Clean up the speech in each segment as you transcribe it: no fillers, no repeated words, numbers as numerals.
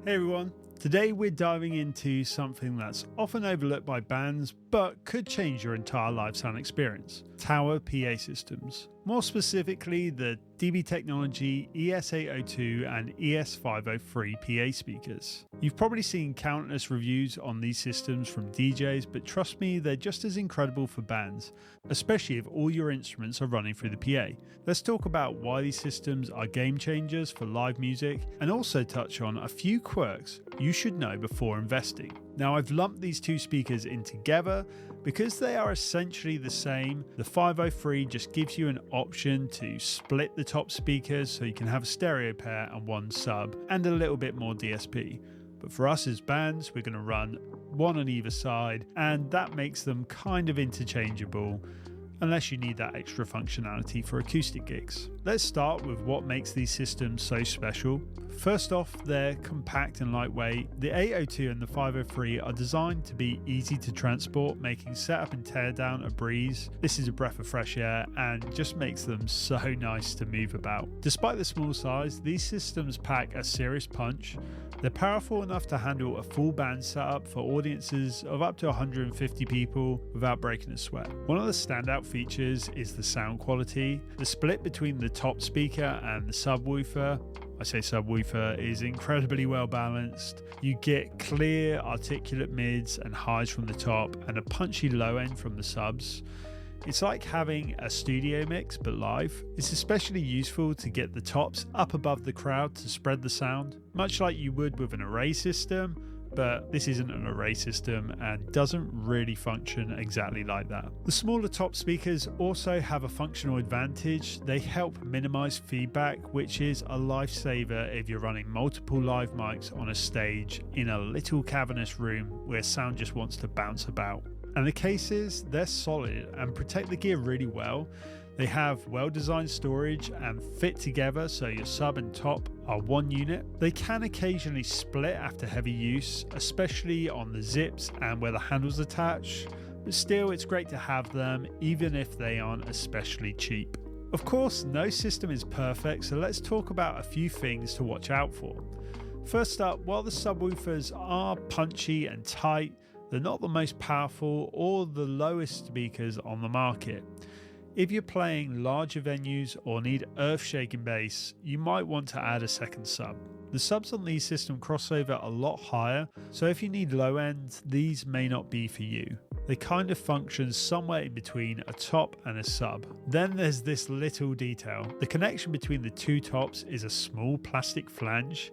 Hey everyone, today we're diving into something that's often overlooked by bands but could change your entire live sound experience: tower PA systems. More specifically, the DB Technology ES802 and ES503 PA speakers. You've probably seen countless reviews on these systems from DJs, but trust me, they're just as incredible for bands, especially if all your instruments are running through the PA. Let's talk about why these systems are game changers for live music, and also touch on a few quirks you should know before investing. Now, I've lumped these two speakers in together because they are essentially the same. The 503 just gives you an option to split the top speakers so you can have a stereo pair and one sub and a little bit more DSP. But for us as bands, we're going to run one on either side, and that makes them kind of interchangeable unless you need that extra functionality for acoustic gigs. Let's start with what makes these systems so special. First off, they're compact and lightweight. The 802 and the 503 are designed to be easy to transport, making setup and teardown a breeze. This is a breath of fresh air and just makes them so nice to move about. Despite the small size, these systems pack a serious punch. They're powerful enough to handle a full band setup for audiences of up to 150 people without breaking a sweat. One of the standout features is the sound quality. The split between the top speaker and the subwoofer, I say subwoofer, is incredibly well balanced. You get clear, articulate mids and highs from the top and a punchy low end from the subs. It's like having a studio mix but live. It's especially useful to get the tops up above the crowd to spread the sound, much like you would with an array system, but this isn't an array system and doesn't really function exactly like that. The smaller top speakers also have a functional advantage. They help minimize feedback, which is a lifesaver if you're running multiple live mics on a stage in a little cavernous room where sound just wants to bounce about. And the cases, they're solid and protect the gear really well. They have well-designed storage and fit together so your sub and top are one unit. They can occasionally split after heavy use, especially on the zips and where the handles attach, but still it's great to have them even if they aren't especially cheap. Of course, no system is perfect, so let's talk about a few things to watch out for. First up, while the subwoofers are punchy and tight, they're not the most powerful or the lowest speakers on the market. If you're playing larger venues or need earth-shaking bass, you might want to add a second sub. The subs on these systems cross over a lot higher, so if you need low end, these may not be for you. They kind of function somewhere in between a top and a sub. Then there's this little detail. The connection between the two tops is a small plastic flange.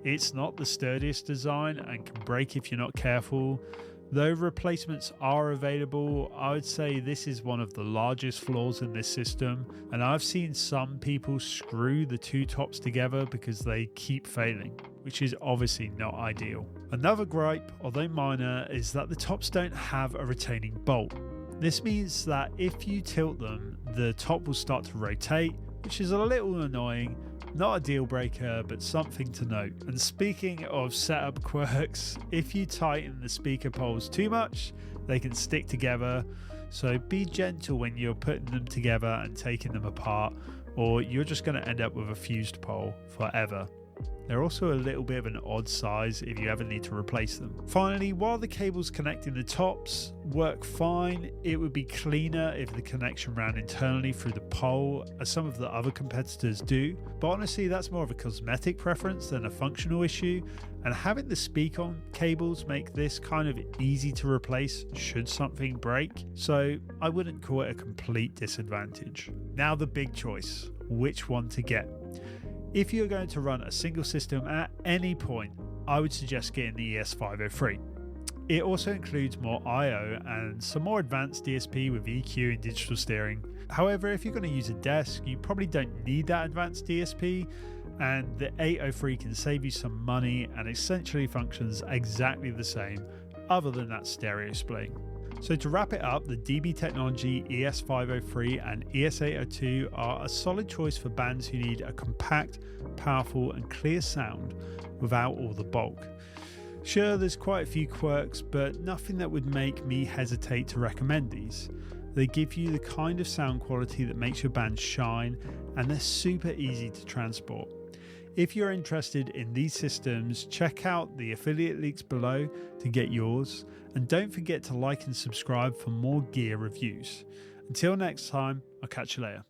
It's not the sturdiest design and can break if you're not careful. Though replacements are available, I would say this is one of the largest flaws in this system, and I've seen some people screw the two tops together because they keep failing, which is obviously not ideal. Another gripe, although minor, is that the tops don't have a retaining bolt. This means that if you tilt them, the top will start to rotate, which is a little annoying. Not a deal breaker, but something to note. And speaking of setup quirks, if you tighten the speaker poles too much, they can stick together. So be gentle when you're putting them together and taking them apart, or you're just going to end up with a fused pole forever. They're also a little bit of an odd size if you ever need to replace them. Finally, while the cables connecting the tops work fine, it would be cleaner if the connection ran internally through the pole, as some of the other competitors do. But honestly, that's more of a cosmetic preference than a functional issue, and having the speak-on cables make this kind of easy to replace should something break, so I wouldn't call it a complete disadvantage. Now the big choice, which one to get? If you're going to run a single system at any point, I would suggest getting the ES503. It also includes more I/O and some more advanced DSP with EQ and digital steering. However, if you're going to use a desk, you probably don't need that advanced DSP, and the 803 can save you some money and essentially functions exactly the same, other than that stereo splitting. So to wrap it up, the DB Technology ES503 and ES802 are a solid choice for bands who need a compact, powerful and clear sound without all the bulk. Sure, there's quite a few quirks, but nothing that would make me hesitate to recommend these. They give you the kind of sound quality that makes your band shine, and they're super easy to transport. If you're interested in these systems, check out the affiliate links below to get yours, and don't forget to like and subscribe for more gear reviews. Until next time, I'll catch you later.